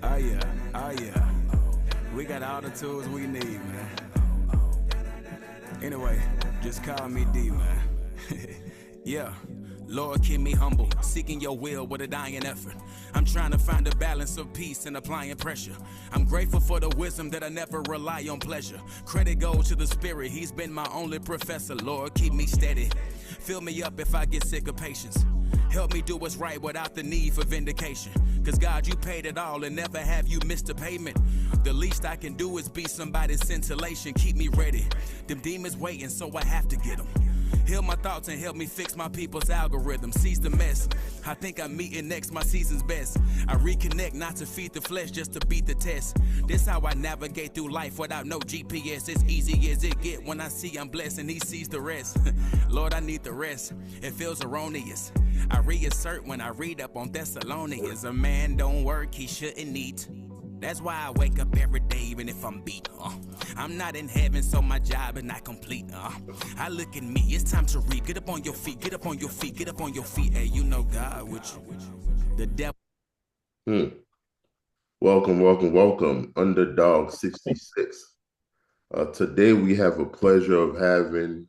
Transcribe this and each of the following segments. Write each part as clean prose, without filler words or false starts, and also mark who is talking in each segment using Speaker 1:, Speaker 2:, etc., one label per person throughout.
Speaker 1: Oh yeah, oh yeah. We got all the tools we need, man. Anyway, just call me D, man. Yeah. Lord, keep me humble, seeking your will with a dying effort. I'm trying to find a balance of peace and applying pressure. I'm grateful for the wisdom that I never rely on pleasure. Credit goes to the Spirit, He's been my only professor. Lord, keep me steady. Fill me up if I get sick of patience. Help me do what's right without the need for vindication. Cause God, you paid it all and never have you missed a payment. The least I can do is be somebody's scintillation. Keep me ready. Them demons waiting, so I have to get them. Heal my thoughts and help me fix my people's algorithm. Seize the mess. I think I'm meeting next my season's best. I reconnect not to feed the flesh, just to beat the test. This how I navigate through life without no GPS. It's easy as it get when I see I'm blessed and He sees the rest. Lord, I need the rest. It feels erroneous. I reassert when I read up on Thessalonians. A man don't work, he shouldn't eat. That's why I wake up every day even if I'm beat. I'm not in heaven, so my job is not complete. I look at me, it's time to read. Get up on your feet, get up on your feet, get up on your feet. Hey, you know God with you. The devil.
Speaker 2: Welcome. Underdog 66. Today we have a pleasure of having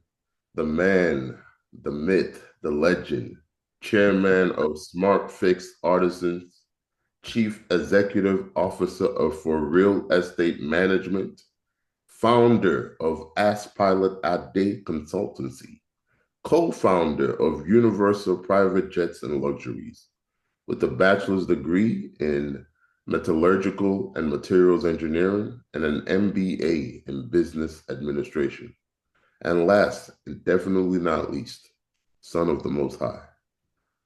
Speaker 2: the man, the myth, the legend, chairman of SmartFix Artisans, Chief Executive Officer of For Real Estate Management, founder of Ask Pilot Ade Consultancy, co-founder of Universal Private Jets and Luxuries, with a bachelor's degree in Metallurgical and Materials Engineering and an MBA in Business Administration. And last, and definitely not least, son of the Most High,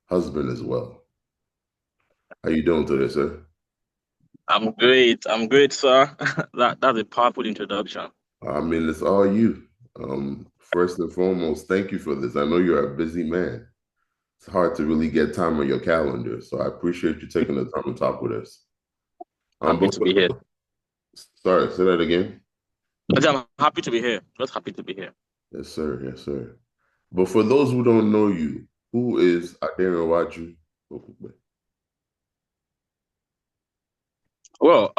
Speaker 2: husband as well. How you doing today, sir?
Speaker 3: I'm great, sir. That's a powerful introduction.
Speaker 2: I mean, it's all you. First and foremost, thank you for this. I know you're a busy man. It's hard to really get time on your calendar, so I appreciate you taking the time to talk with us.
Speaker 3: Happy to be here.
Speaker 2: Sorry, say that again.
Speaker 3: I'm happy to be here. Just happy to be here.
Speaker 2: Yes, sir. Yes, sir. But for those who don't know you, who is Adenrewaju Okupe?
Speaker 3: Well,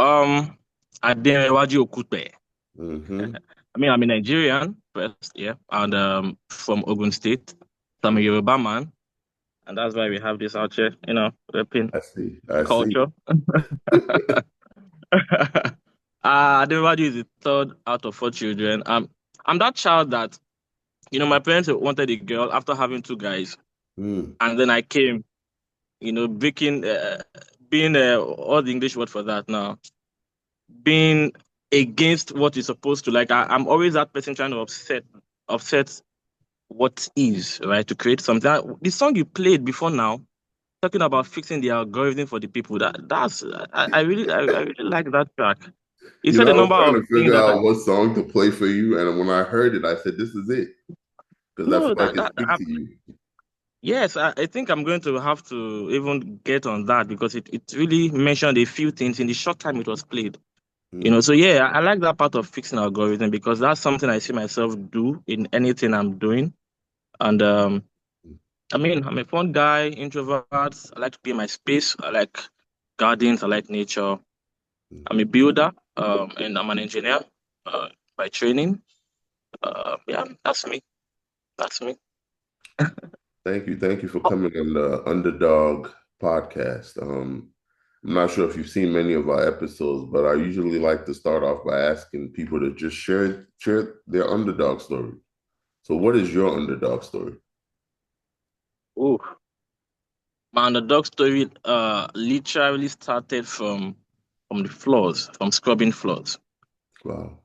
Speaker 3: Adenrewaju Okupe.
Speaker 2: Mm-hmm.
Speaker 3: I mean, I'm a Nigerian first, yeah, and from Ogun State. So I'm a Yoruba man, and that's why we have this out here, repping culture. Adenrewaju is the third out of 4 children. I'm that child that, my parents wanted a girl after having 2 guys, and then I came, breaking, being all the English word for that now, being against what you're supposed to. Like I'm always that person trying to offset what is, right, to create something. The song you played before now, talking about fixing the algorithm for the people, I really like that track. You said a number of
Speaker 2: things. Figure out what song to play for you, and when I heard it, I said, "This is it," because I feel like it speaks to you.
Speaker 3: Yes, I think I'm going to have to even get on that because it really mentioned a few things in the short time it was played. So yeah, I like that part of fixing algorithm because that's something I see myself do in anything I'm doing. And I mean, I'm a fun guy, introvert. I like to be in my space. I like gardens. I like nature. I'm a builder, and I'm an engineer by training. Yeah, that's me.
Speaker 2: Thank you for coming on the Underdog podcast. I'm not sure if you've seen many of our episodes, but I usually like to start off by asking people to just share their underdog story. So what is your underdog story?
Speaker 3: Oh, my underdog story literally started from the floors, from scrubbing floors.
Speaker 2: Wow.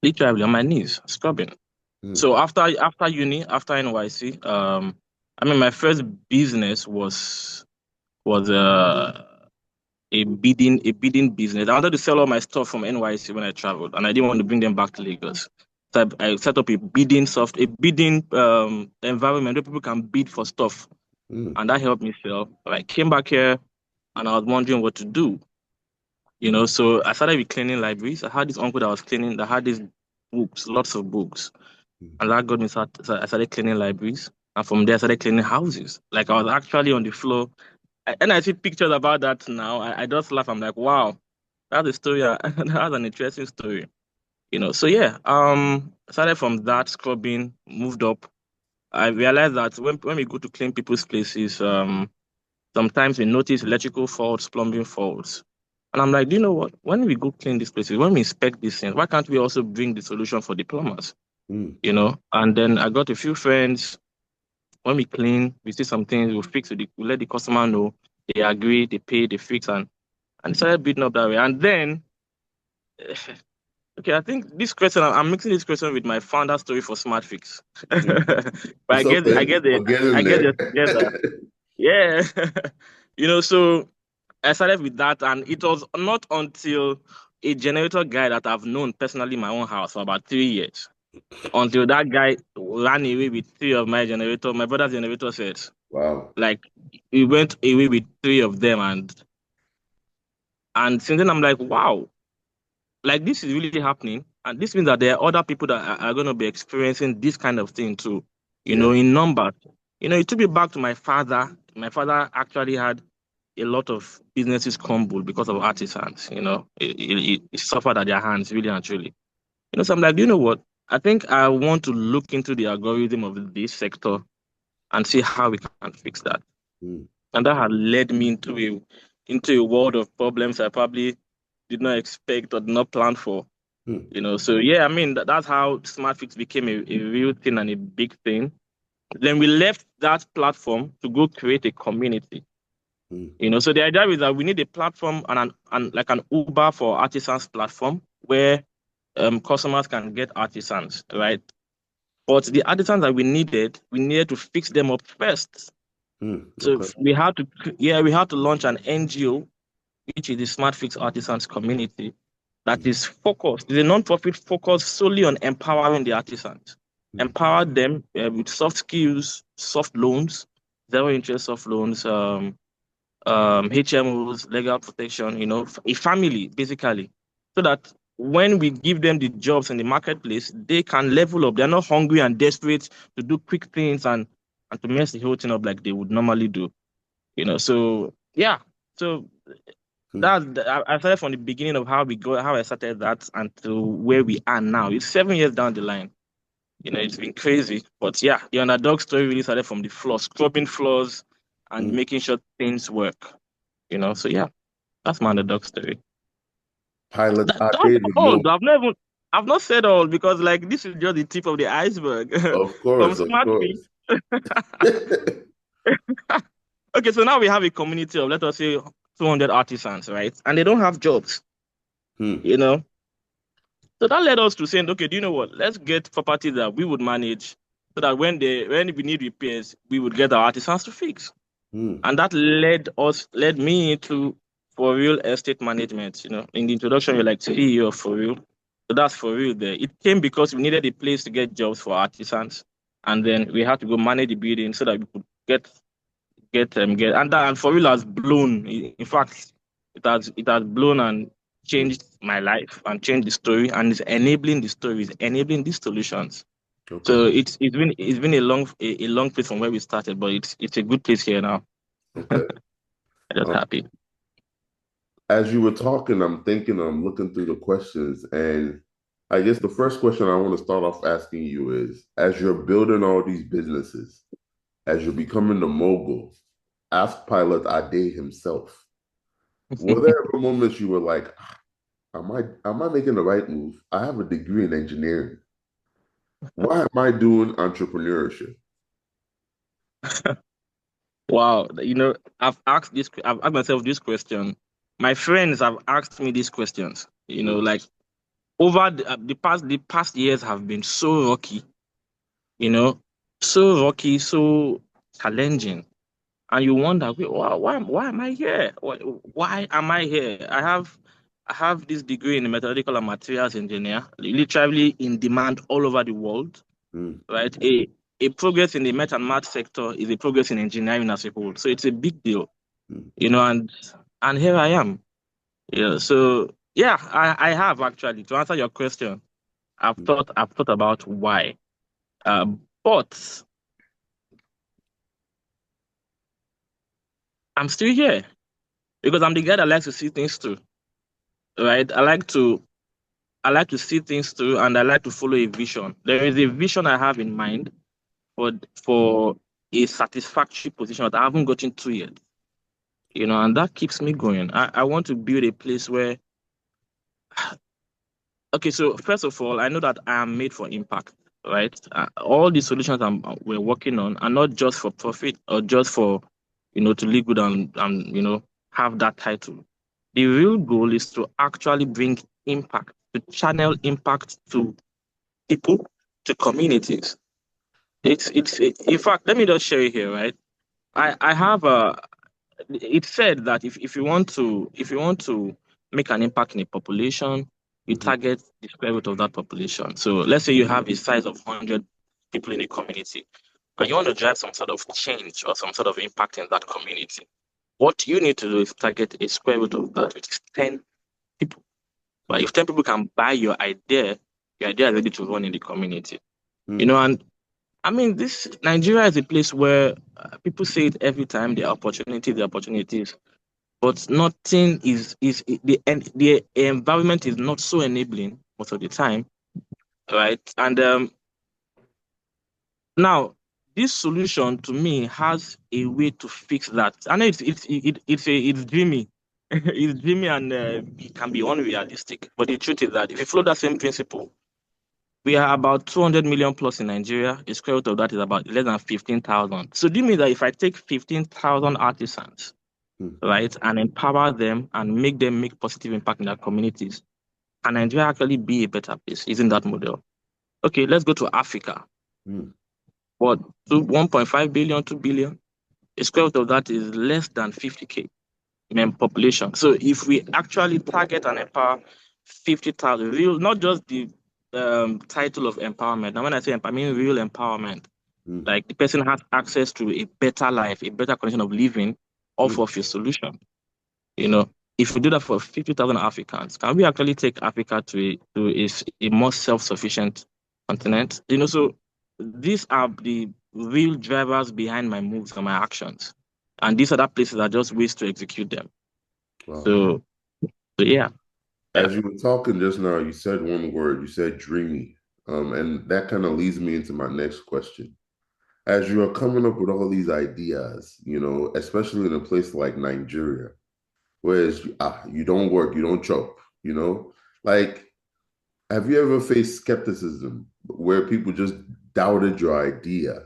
Speaker 3: Literally on my knees, scrubbing. So after uni, after NYC, I mean, my first business was a bidding business. I wanted to sell all my stuff from NYC when I traveled, and I didn't want to bring them back to Lagos. So I set up a bidding environment where people can bid for stuff, and that helped me sell. I came back here, and I was wondering what to do. So I started with cleaning libraries. I had this uncle that was cleaning, that had these books, lots of books. And that got me started. I started cleaning libraries. And from there, I started cleaning houses. Like I was actually on the floor. and I see pictures about that now. I just laugh. I'm like, wow, that's a story. That's an interesting story. So yeah, started from that scrubbing, moved up. I realized that when we go to clean people's places, sometimes we notice electrical faults, plumbing faults. And I'm like, do you know what? When we go clean these places, when we inspect these things, why can't we also bring the solution for the plumbers? And then I got a few friends. When we clean, we see some things, we fix it, we let the customer know. They agree, they pay, they fix, and started building up that way. And then, okay, I think this question, I'm mixing this question with my founder story for SmartFix. But
Speaker 2: It's okay. We'll get in
Speaker 3: I get
Speaker 2: there.
Speaker 3: it together. Yeah. So I started with that, and it was not until a generator guy that I've known personally in my own house for about 3 years, until that guy ran away with three of my brother's generator sets.
Speaker 2: Wow.
Speaker 3: Like, he went away with three of them, and since then I'm like, wow, like this is really happening, and this means that there are other people that are going to be experiencing this kind of thing too. In numbers. It took me back to my father. My father actually had a lot of businesses crumble because of artisans. It suffered at their hands, really and truly. So I'm like, you know what? I think I want to look into the algorithm of this sector and see how we can fix that. And that had led me into a world of problems I probably did not expect or did not plan for. So yeah, I mean that's how SmartFix became a real thing and a big thing. Then we left that platform to go create a community. So the idea is that we need a platform and like an Uber for artisans platform where customers can get artisans, right? But the artisans that we needed to fix them up first. So
Speaker 2: Okay.
Speaker 3: we had to launch an NGO, which is the SmartFix Artisans Community, that is focused. It's a non-profit focused solely on empowering the artisans. Empower them with soft skills, soft loans, zero interest soft loans, HMOs, legal protection, a family, basically. So that when we give them the jobs in the marketplace, they can level up. They're not hungry and desperate to do quick things and to mess the whole thing up like they would normally do. So yeah. So I started from the beginning of how I started that until where we are now. It's 7 years down the line. It's been crazy. But yeah, the underdog story really started from the floor, scrubbing floors and making sure things work. So yeah, that's my underdog story.
Speaker 2: Pilot
Speaker 3: That's
Speaker 2: Ade,
Speaker 3: all.
Speaker 2: no.
Speaker 3: I've not said all because like this is just the tip of the iceberg.
Speaker 2: Of
Speaker 3: From
Speaker 2: course, of
Speaker 3: SmartFix.
Speaker 2: course.
Speaker 3: Okay, so now we have a community of, let us say, 200 artisans, right? And they don't have jobs. So that led us to saying, okay, do you know what? Let's get property that we would manage so that when we need repairs, we would get our artisans to fix. And that led me into For Real Estate Management. In the introduction, you're like CEO of For Real. So that's For Real there. It came because we needed a place to get jobs for artisans. And then we had to go manage the building so that we could get and For Real has blown. In fact, it has blown and changed my life and changed the story and is enabling the stories, enabling these solutions.
Speaker 2: Okay.
Speaker 3: So it's been a long place from where we started, but it's a good place here now.
Speaker 2: Okay.
Speaker 3: I'm just happy.
Speaker 2: As you were talking, I'm looking through the questions, and I guess the first question I want to start off asking you is, as you're building all these businesses, as you're becoming the mogul, ask Pilot Ade himself, were there ever moments you were like, am I making the right move? I have a degree in engineering. Why am I doing entrepreneurship?
Speaker 3: Wow, I've asked myself this question. My friends have asked me these questions. Like over the past years have been so rocky. So rocky, so challenging. And you wonder, wait, why am I here? Why am I here? I have this degree in metallurgical and materials engineer, literally in demand all over the world, right? A progress in the metal and math sector is a progress in engineering as a whole. So it's a big deal, and here I am. So yeah, I have actually, to answer your question, I've thought about why. But I'm still here because I'm the guy that likes to see things through, right? I like to see things through, and I like to follow a vision. There is a vision I have in mind for a satisfactory position that I haven't gotten to yet, and that keeps me going. I want to build a place where, okay, so first of all, I know that I am made for impact, right? All the solutions we're working on are not just for profit or just for, to live good and have that title. The real goal is to actually bring impact, to channel impact to people, to communities. In fact, let me just share it here, right? I have it's said that if you want to make an impact in a population, you target the square root of that population. So let's say you have a size of 100 people in a community, and you want to drive some sort of change or some sort of impact in that community. What you need to do is target a square root of that, which is 10 people. But if 10 people can buy your idea is ready to run in the community. And I mean, this Nigeria is a place where people say it every time, the opportunities, but nothing the environment is not so enabling most of the time, right? And now this solution to me has a way to fix that. I know it's dreamy, it's dreamy, and it can be unrealistic. But the truth is that if you follow that same principle, we are about 200 million plus in Nigeria. A square root of that is about less than 15,000. So do you mean that if I take 15,000 artisans, right, and empower them and make them make positive impact in their communities, can Nigeria actually be a better place using that model? Okay, let's go to Africa. What, 1.5 billion, 2 billion? A square root of that is less than 50K population. So if we actually target and empower 50,000, real, not just the title of empowerment. Now, when I say empowerment, I mean real empowerment. Like the person has access to a better life, a better condition of living off of your solution. If we do that for 50,000 Africans, can we actually take Africa to a more self-sufficient continent? So these are the real drivers behind my moves and my actions. And these other places are just ways to execute them. Wow. So yeah.
Speaker 2: As you were talking just now, you said one word, you said dreamy. And that kind of leads me into my next question. As you are coming up with all these ideas, especially in a place like Nigeria, whereas you don't work, you don't chop, like, have you ever faced skepticism where people just doubted your idea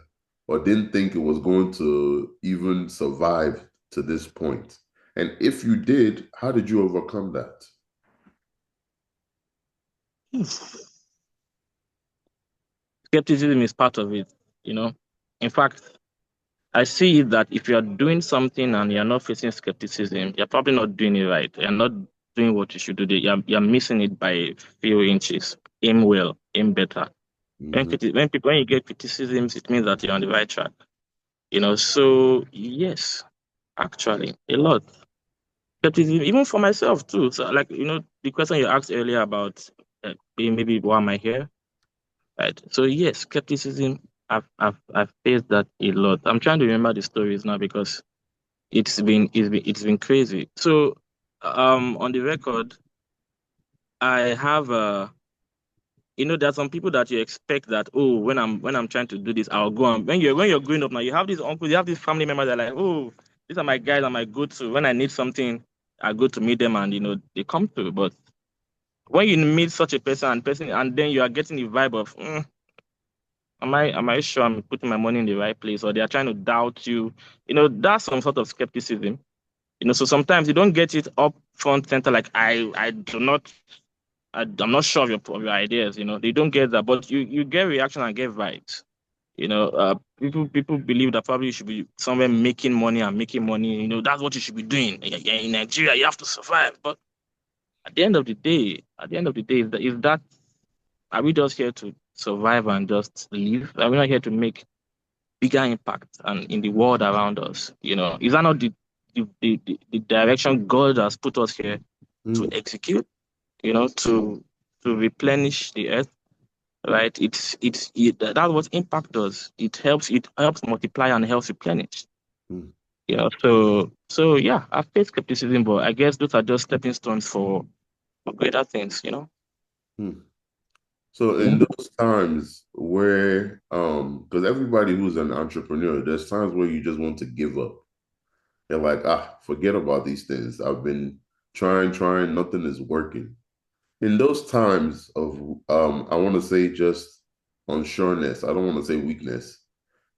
Speaker 2: or didn't think it was going to even survive to this point? And if you did, how did you overcome that?
Speaker 3: Skepticism is part of it, In fact, I see that if you are doing something and you're not facing skepticism, you're probably not doing it right. You're not doing what you should do. You're missing it by a few inches. Aim well, aim better. When you get criticisms, it means that you're on the right track. So yes, actually, a lot. Skepticism, even for myself too. So like, the question you asked earlier about maybe why am I here? Right. So yes, skepticism, I've faced that a lot. I'm trying to remember the stories now because it's been crazy. So on the record, I have there are some people that you expect that, oh, when I'm trying to do this, I'll go on. When you're growing up now, you have these uncles, you have these family members that are like, oh, these are my guys, and I go to when I need something, I go to meet them, and they come through. But when you meet such a person and then you are getting the vibe of am I sure I'm putting my money in the right place, or they are trying to doubt you, that's some sort of skepticism. So sometimes you don't get it up front center, like I'm not sure of your ideas, they don't get that, but you get reaction and get vibes. People believe that probably you should be somewhere making money, that's what you should be doing. In Nigeria, you have to survive. But at the end of the day, is that are we just here to survive and just live? Are we not here to make bigger impact and in the world around us? Is that not the direction God has put us here to execute? To replenish the earth, right? That's what impact does. It helps multiply and helps replenish. Yeah, so yeah, I face skepticism, but I guess those are just stepping stones for greater things, you know.
Speaker 2: Hmm. So in those times where, because everybody who's an entrepreneur, there's times where you just want to give up. You're like, forget about these things. I've been trying, nothing is working. In those times of, I want to say just unsureness, I don't want to say weakness.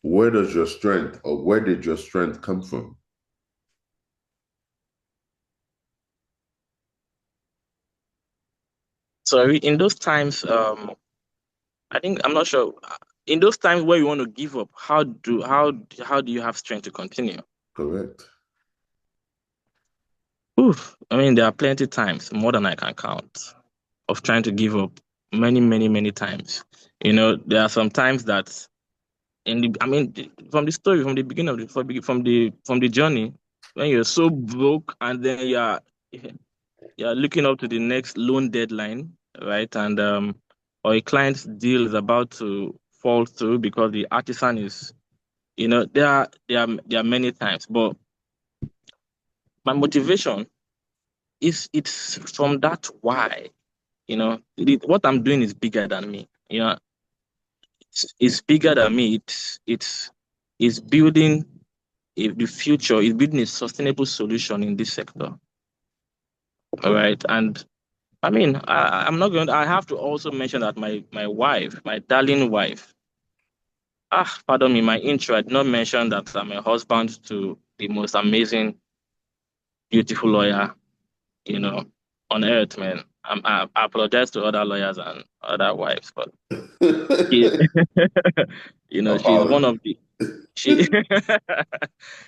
Speaker 2: Where does your strength, or where did your strength come from?
Speaker 3: So in those times, I think I'm not sure. In those times where you want to give up, how do you have strength to continue?
Speaker 2: Correct.
Speaker 3: Oof, I mean, there are plenty times, more than I can count, of trying to give up. Many, many, many times. You know, there are some times that I mean, from the story, from the beginning of from the journey, when you're so broke and then you're looking up to the next loan deadline, right? And or a client's deal is about to fall through because the artisan is, there are many times. But my motivation is it's from that why, what I'm doing is bigger than me. It's bigger than me. It's building the future. It's building a sustainable solution in this sector. All right, and I mean, I'm not going. I have to also mention that my wife, my darling wife. Pardon me, my intro. I did not mention that I'm a husband to the most amazing, beautiful lawyer, you know, on earth, man. I apologize to other lawyers and other wives, but she, she's one
Speaker 2: Apology.
Speaker 3: of the she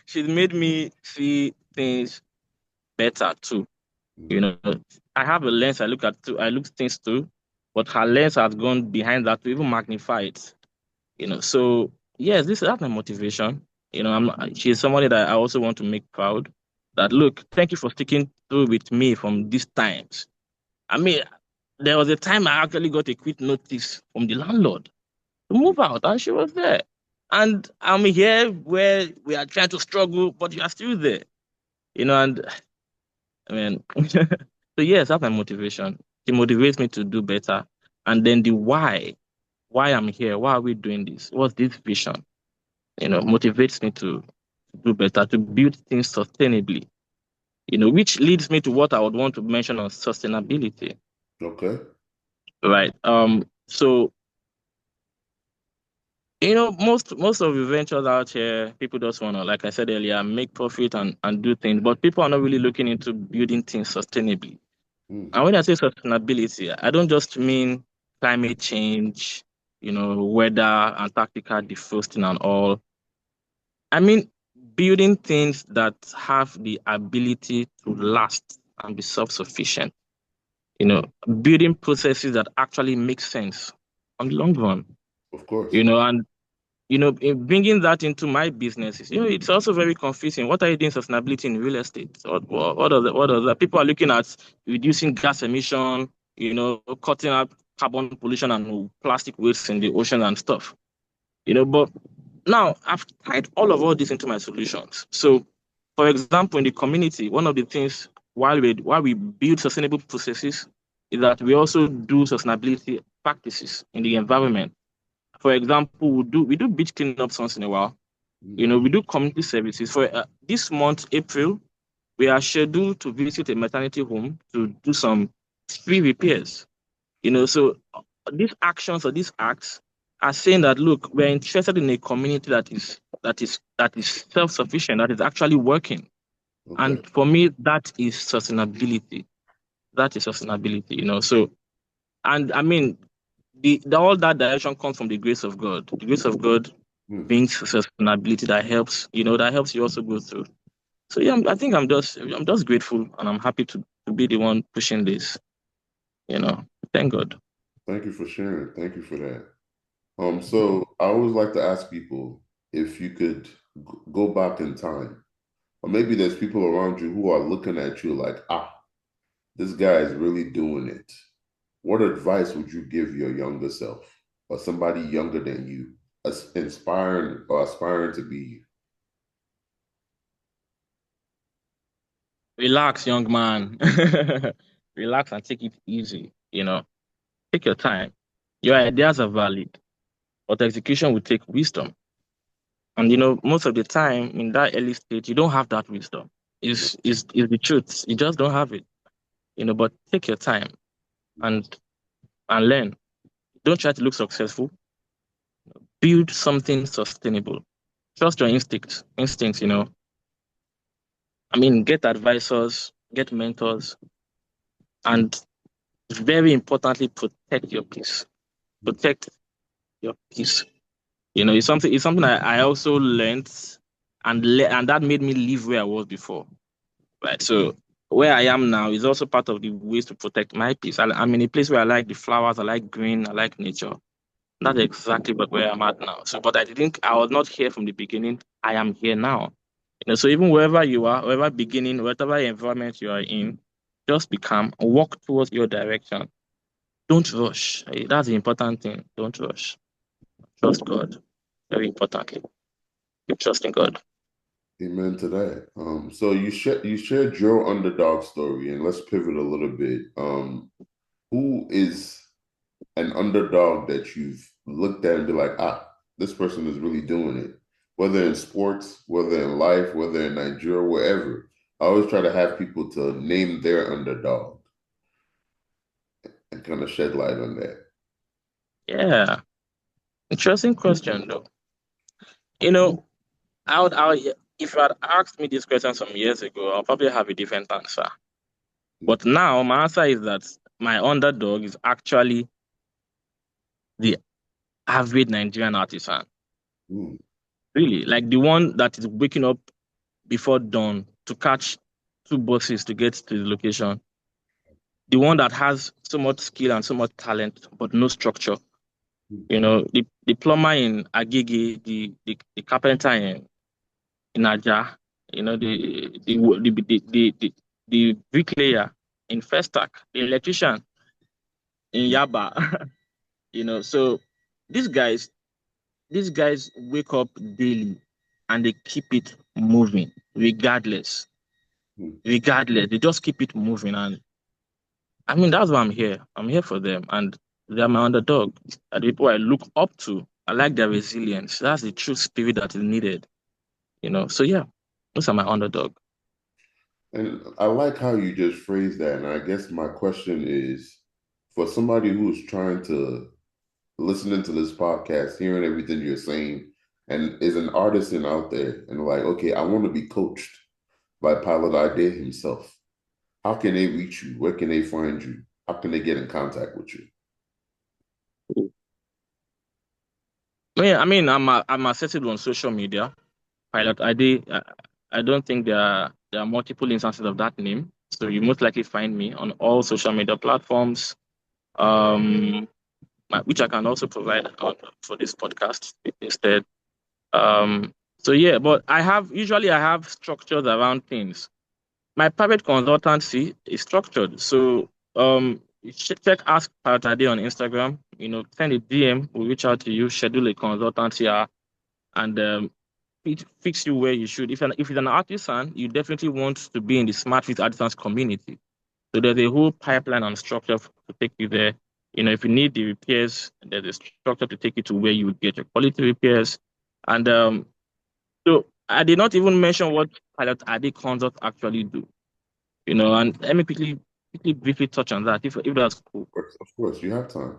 Speaker 3: she's made me see things better too. You know, I have a lens I look things through, but her lens has gone behind that to even magnify it. So yes, that's my motivation. She's somebody that I also want to make proud. That look, thank you for sticking through with me from these times. I mean, there was a time I actually got a quit notice from the landlord to move out, and she was there. And I'm here where we are trying to struggle, but you are still there. And I mean, so yes, that's my motivation. It motivates me to do better. And then the why I'm here, why are we doing this? What's this vision? Motivates me to do better, to build things sustainably, which leads me to what I would want to mention on sustainability,
Speaker 2: Okay.
Speaker 3: right? So, most of the ventures out here, people just want to, like I said earlier, make profit and do things, but people are not really looking into building things sustainably.
Speaker 2: Mm.
Speaker 3: And when I say sustainability, I don't just mean climate change, weather, Antarctica defrosting and all. I mean building things that have the ability to last and be self-sufficient. Building processes that actually make sense on the long run.
Speaker 2: Of course.
Speaker 3: And in bringing that into my businesses, it's also very confusing. What are you doing sustainability in real estate? What are the people are looking at reducing gas emission, cutting out carbon pollution and plastic waste in the ocean and stuff. But now I've tied all this into my solutions. So, for example, in the community, one of the things while we build sustainable processes is that we also do sustainability practices in the environment. For example, we do beach cleanups once in a while.
Speaker 2: Mm.
Speaker 3: We do community services. For this month, April, we are scheduled to visit a maternity home to do some free repairs. So these actions or these acts are saying that look, we're interested in a community that is self-sufficient, that is actually working.
Speaker 2: Okay.
Speaker 3: And for me, that is sustainability. That is sustainability. So, and I mean, all that direction comes from the grace of God. The grace of God
Speaker 2: Mm.
Speaker 3: brings sustainability that helps you also go through. So yeah, I think I'm just grateful and I'm happy to be the one pushing this. Thank God.
Speaker 2: Thank you for sharing. Thank you for that. So I always like to ask people if you could go back in time, or maybe there's people around you who are looking at you like, this guy is really doing it. What advice would you give your younger self or somebody younger than you, inspiring or aspiring to be you?
Speaker 3: Relax, young man. Relax and take it easy. Take your time. Your ideas are valid, but execution will take wisdom. And most of the time in that early stage, you don't have that wisdom. Is the truth. You just don't have it. But take your time and learn. Don't try to look successful. Build something sustainable. Trust your instincts. Get advisors, get mentors, and very importantly, protect your peace. Protect your peace. It's something I also learned, and that made me live where I was before. Right. So where I am now is also part of the ways to protect my peace. I'm in a place where I like the flowers, I like green, I like nature. That's exactly where I'm at now. So, but I was not here from the beginning. I am here now. So even wherever you are, wherever beginning, whatever environment you are in, just be calm, walk towards your direction. Don't rush. That's the important thing. Don't rush. Trust God. Very importantly. Keep trusting God.
Speaker 2: Amen to that. So you shared your underdog story, and let's pivot a little bit. Who is an underdog that you've looked at and be like, this person is really doing it, whether in sports, whether in life, whether in Nigeria, wherever. I always try to have people to name their underdog and kind of shed light on that.
Speaker 3: Yeah. Interesting question, though. If you had asked me this question some years ago, I'll probably have a different answer. But now my answer is that my underdog is actually the average Nigerian artisan. Really, like the one that is waking up before dawn to catch 2 buses to get to the location. The one that has so much skill and so much talent, but no structure. The plumber in Agege, the carpenter in Aja, the bricklayer in Festac, the electrician in Yaba. So these guys wake up daily and they keep it moving regardless. Regardless, they just keep it moving. And that's why I'm here. I'm here for them. And they're my underdog. The people I look up to. I like their resilience. That's the true spirit that is needed. So yeah, those are my underdog.
Speaker 2: And I like how you just phrased that. And I guess my question is, for somebody who's trying to listening to this podcast, hearing everything you're saying, and is an artisan out there and like, okay, I want to be coached by Pilot Idea himself. How can they reach you? Where can they find you? How can they get in contact with you?
Speaker 3: I'm accessible on social media. Pilot ID. I don't think there are multiple instances of that name. So you most likely find me on all social media platforms, which I can also provide for this podcast instead. So yeah, but I have structures around things. My private consultancy is structured. So you should check Ask Pilot ID on Instagram. Send a DM. We'll reach out to you. Schedule a consultancy hour, and fix you where you should. If you're an artisan, you definitely want to be in the SmartFix artisans community. So there's a whole pipeline and structure to take you there. If you need the repairs, there's a structure to take you to where you would get your quality repairs. And so I did not even mention what Pilot ID consult actually do. And let me quickly briefly touch on that if that's cool.
Speaker 2: Of course, you have time.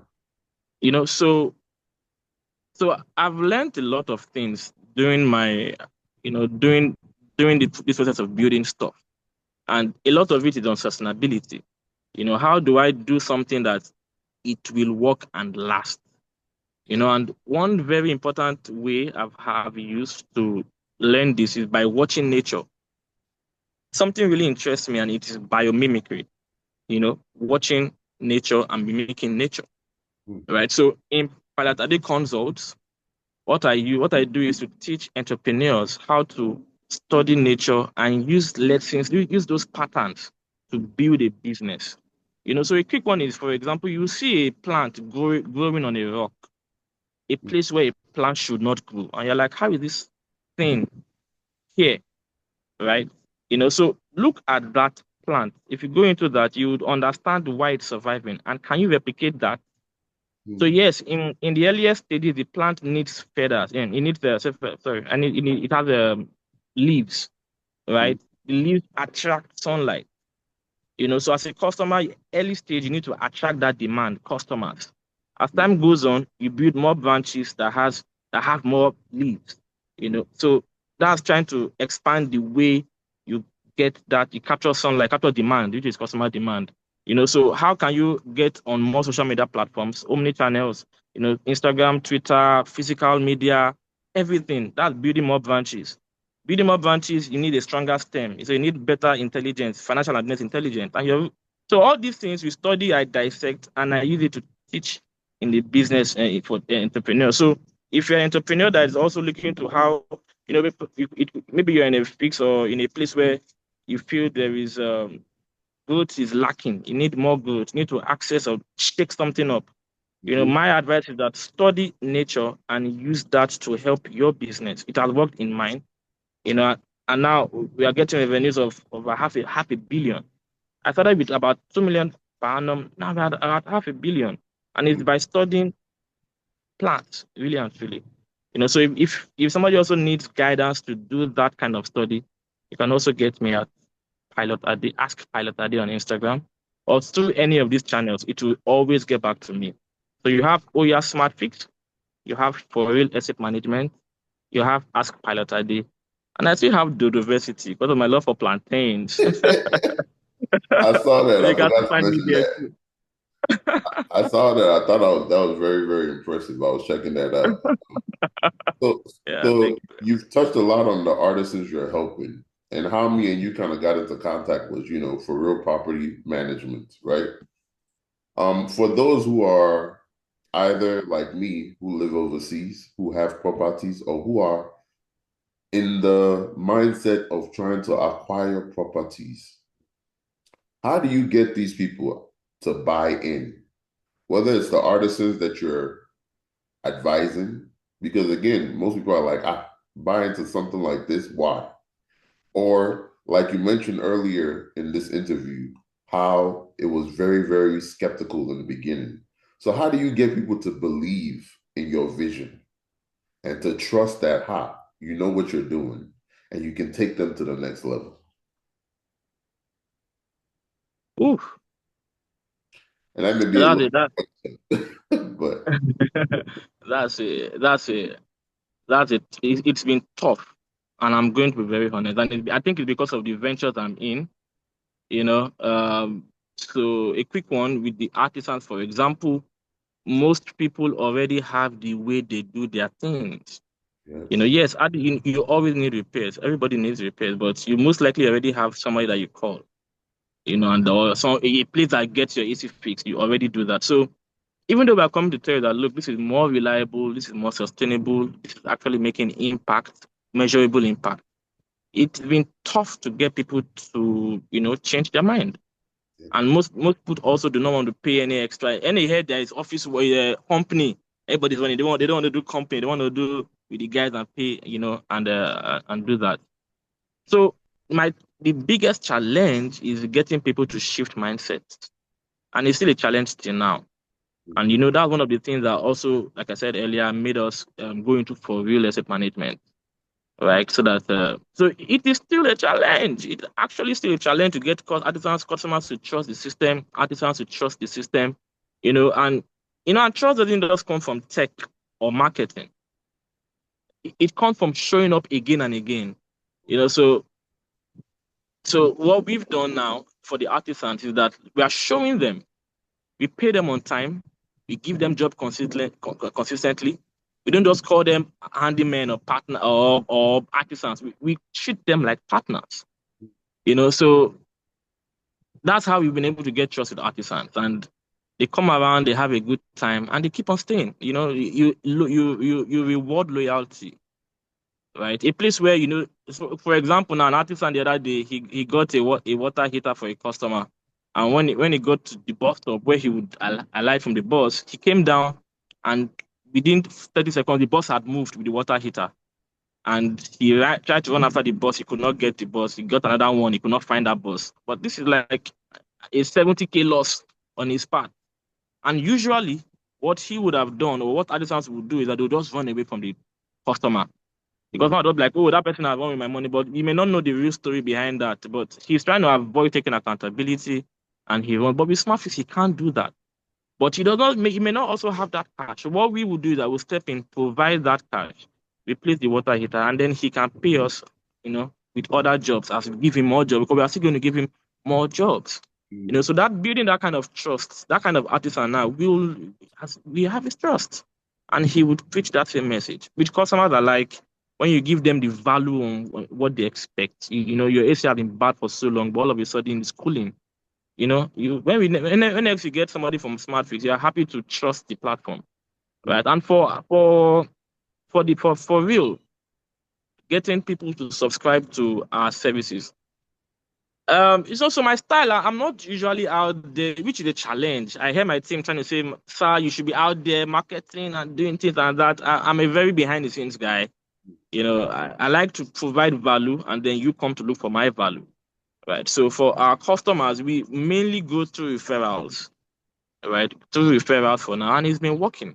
Speaker 3: So I've learned a lot of things during my, during this process of building stuff. And a lot of it is on sustainability. How do I do something that it will work and last? And one very important way I have used to learn this is by watching nature. Something really interests me, and it is biomimicry. Watching nature and mimicking nature. Right. So in Pilot Ade consults, what I do is to teach entrepreneurs how to study nature and use lessons, use those patterns to build a business. So a quick one is, for example, you see a plant growing on a rock, a place where a plant should not grow. And you're like, how is this thing here? Right? So look at that plant. If you go into that, you would understand why it's surviving. And can you replicate that? So yes, in the earliest stages, the plant needs feathers, and it needs and it has leaves, right? The leaves attract sunlight. So as a customer, early stage, you need to attract that demand, customers. As time goes on, you build more branches that have more leaves. So that's trying to expand the way you get that you capture sunlight, capture demand, which is customer demand. So how can you get on more social media platforms, omni channels, Instagram, Twitter, physical media, everything. That's building more branches. Building more branches, you need a stronger stem. So you need better intelligence, financial and business intelligence. So all these things we study, I dissect, and I use it to teach in the business for the entrepreneur. So if you're an entrepreneur that is also looking to how, maybe you're in a fix or in a place where you feel there is growth is lacking, you need more growth, you need to access or shake something up. My advice is that study nature and use that to help your business. It has worked in mine, and now we are getting revenues of over half a billion. I started with about 2 million per annum. Now we're at about half a billion. And it's by studying plants, really and truly. So if somebody also needs guidance to do that kind of study, you can also get me at Pilot Adi, ask Pilot Adi on Instagram, or through any of these channels. It will always get back to me. So you have Oya SmartFix, you have For Real Asset Management, you have Ask Pilot Adi, and I still have DoDoVersity because of my love for plantains.
Speaker 2: I saw that.
Speaker 3: You
Speaker 2: I
Speaker 3: can
Speaker 2: forgot to
Speaker 3: find me
Speaker 2: mention
Speaker 3: there
Speaker 2: that.
Speaker 3: too.
Speaker 2: I saw that. I thought that was very, very impressive. I was checking that out. So,
Speaker 3: Yeah, thank
Speaker 2: so
Speaker 3: you.
Speaker 2: you've touched a lot on the artisans you're helping, and how me and you kind of got into contact was, for real property management, right? For those who are either like me, who live overseas, who have properties, or who are in the mindset of trying to acquire properties, how do you get these people to buy in? Whether it's the artisans that you're advising, because again, most people are like, buy into something like this, why? Or like you mentioned earlier in this interview, how it was very, very skeptical in the beginning. So how do you get people to believe in your vision and to trust that, you know what you're doing and you can take them to the next level?
Speaker 3: Oof.
Speaker 2: And that may be a
Speaker 3: That's
Speaker 2: little,
Speaker 3: it. That,
Speaker 2: but
Speaker 3: that's it. That's it. That's it. It's been tough, and I'm going to be very honest. And I think it's because of the ventures I'm in. You know, um, so a quick one with the artisans, for example, most people already have the way they do their things.
Speaker 2: yes.
Speaker 3: Yes, you always need repairs. Everybody needs repairs, but you most likely already have somebody that you call. And or some a place that gets your AC fixed. You already do that. So even though we are coming to tell you that, look, this is more reliable, this is more sustainable, this is actually making impact, measurable impact. It's been tough to get people to, change their mind. And most people also do not want to pay any extra. Any head there is office company. Everybody's running. They don't want to do company. They want to do with the guys and pay, and do that. So the biggest challenge is getting people to shift mindsets. And it's still a challenge till now. And that's one of the things that also, like I said earlier, made us go into for real asset management, right? So it is still a challenge. It's actually still a challenge to get artisans, customers to trust the system, artisans to trust the system, and trust doesn't just come from tech or marketing. It comes from showing up again and again. So what we've done now for the artisans is that we are showing them. We pay them on time. We give them job consistently. We don't just call them handymen or partner or artisans. We treat them like partners. So that's how we've been able to get trusted artisans, and they come around, they have a good time, and they keep on staying. You reward loyalty, right? A place where so for example, now an artisan the other day he got a water heater for a customer, and when he got to the bus stop where he would alight from the bus, he came down, and within 30 seconds the bus had moved with the water heater. And he tried to run after the bus. He could not get the bus. He got another one. He could not find that bus. But this is like a 70K loss on his part. And usually, what he would have done, or what artisans would do, is that they would just run away from the customer. Because now they'll be like, oh, that person has won with my money, but you may not know the real story behind that. But he's trying to avoid taking accountability, and he won. But with SmartFix, he can't do that. But he may not also have that cash. So what we will do is that we'll step in, provide that cash, replace the water heater, and then he can pay us, with other jobs as we give him more jobs, because we are still going to give him more jobs. So that building that kind of trust, that kind of artisan now, we have his trust. And he would preach that same message, which customers are like, when you give them the value on what they expect. Your AC has been bad for so long, but all of a sudden it's cooling. When next you get somebody from SmartFix, you are happy to trust the platform, right? And for real, getting people to subscribe to our services. It's also my style. I'm not usually out there, which is a challenge. I hear my team trying to say, "Sir, you should be out there marketing and doing things like that." I'm a very behind the scenes guy. I like to provide value, and then you come to look for my value. Right. So for our customers, we mainly go through referrals, right? Through referrals for now, and it's been working.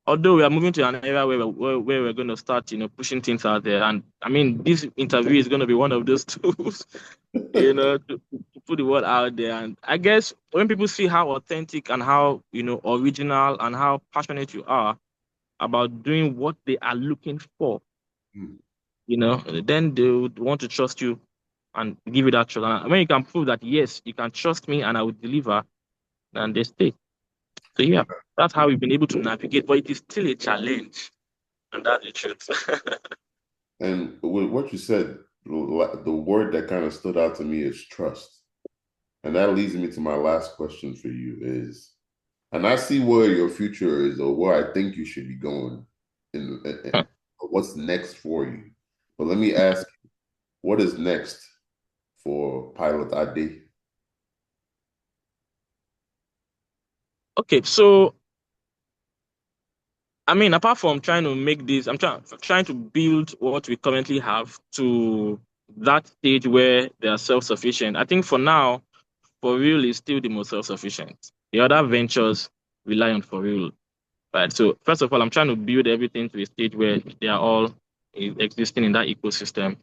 Speaker 3: Although we are moving to an area where we're going to start, pushing things out there. And I mean, this interview is going to be one of those tools, to put the word out there. And I guess when people see how authentic and how, original and how passionate you are about doing what they are looking for, then they would want to trust you and give you that trust. And when you can prove that, yes, you can trust me and I will deliver, then they stay. So yeah, that's how we've been able to navigate, but it is still a challenge. And that's the truth.
Speaker 2: And with what you said, the word that kind of stood out to me is trust. And that leads me to my last question for you is, and I see where your future is or where I think you should be going in what's next for you. But let me ask you, what is next for Pilot ID?
Speaker 3: Okay, so I mean, apart from trying to make this, I'm trying to build what we currently have to that stage where they are self-sufficient. I think for now, For Real is still the most self-sufficient. The other ventures rely on For Real. Right. So first of all, I'm trying to build everything to a stage where they are all existing in that ecosystem.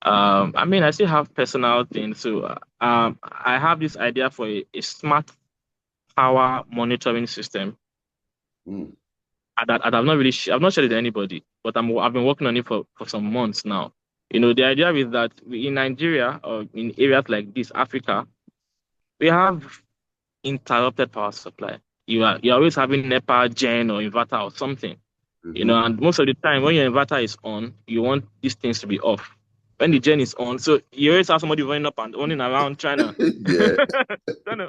Speaker 3: I mean, I still have personal things. So I have this idea for a smart power monitoring system. I've not shared it to anybody, but I've been working on it for some months now. The idea is that in Nigeria or in areas like this, Africa, we have interrupted power supply. You're always having NEPA, gen, or inverter or something. And most of the time when your inverter is on, you want these things to be off. When the gen is on, so you always have somebody running up and running around trying to,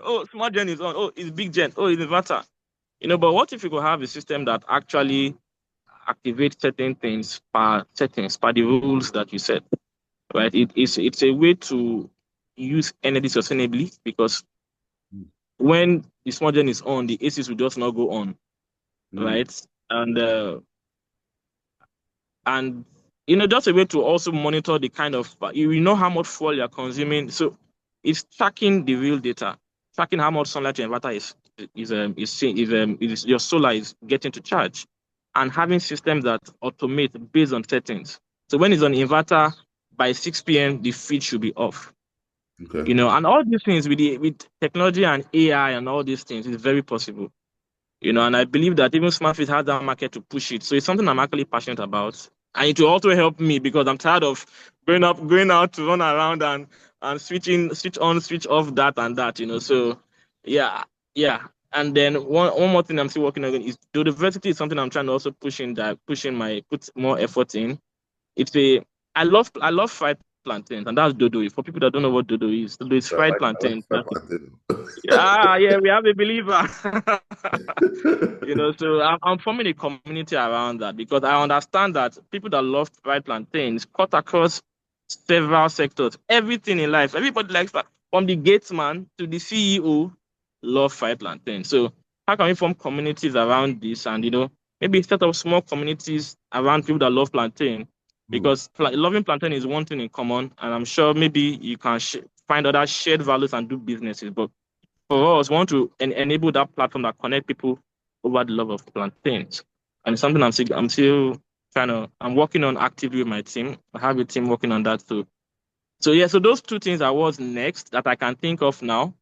Speaker 3: oh, smart gen is on, oh, it's big gen, oh, it's inverter. But what if you could have a system that actually activates certain things per settings, per the rules that you set, right? It's a way to use energy sustainably, because when the smart gen is on, the ACs will just not go on, right? And just a way to also monitor the kind of, how much fuel you're consuming. So it's tracking the real data, tracking how much sunlight your inverter is your solar is getting to charge, and having systems that automate based on settings. So when it's on inverter, by 6 p.m., the feed should be off. Okay. And all these things with technology and AI and all these things is very possible. And I believe that even SmartFix has that market to push it. So it's something I'm actually passionate about. And it will also help me, because I'm tired of going out to run around and switch on, switch off that and that, So yeah. And then one more thing I'm still working on is DoDoVersity is something I'm trying to also put more effort in. I love fried plantains, and that's dodo. For people that don't know what dodo is fried plantains. Yeah, we have a believer. So I'm forming a community around that, because I understand that people that love fried plantains cut across several sectors. Everything in life, everybody likes that. From the gatesman to the CEO, love fried plantains. So how can we form communities around this, and maybe set up small communities around people that love plantain, because loving plantain is one thing in common, and I'm sure maybe you can find other shared values and do businesses. But for us, we want to enable that platform that connect people over the love of plantains, and it's something I'm still I'm working on actively with my team. I have a team working on that too. So yeah, so those two things are what's next that I can think of now.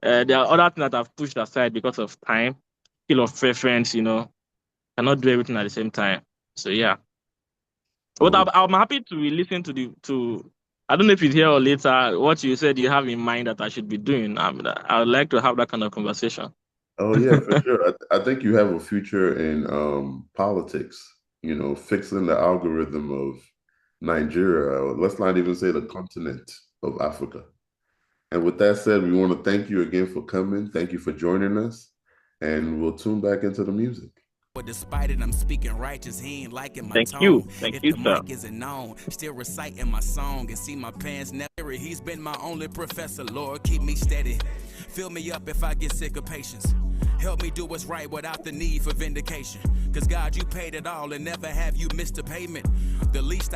Speaker 3: There are other things that I've pushed aside because of time, skill of preference, cannot do everything at the same time. So yeah. But I'm happy to listen to I don't know if it's here or later what you said you have in mind that I should be doing. I would like to have that kind of conversation.
Speaker 2: Oh yeah, for sure. I think you have a future in politics. Fixing the algorithm of Nigeria. Let's not even say the continent of Africa. And with that said, we want to thank you again for coming. Thank you for joining us, and we'll tune back into the music.
Speaker 1: But despite it, I'm speaking righteous. He ain't liking my
Speaker 3: Thank
Speaker 1: tone.
Speaker 3: you. Thank
Speaker 1: if
Speaker 3: you,
Speaker 1: the
Speaker 3: sir.
Speaker 1: mic isn't known, still reciting my song and see my pants never. He's been my only professor. Lord, keep me steady. Fill me up if I get sick of patience. Help me do what's right without the need for vindication. Cause God, you paid it all and never have you missed a payment. The least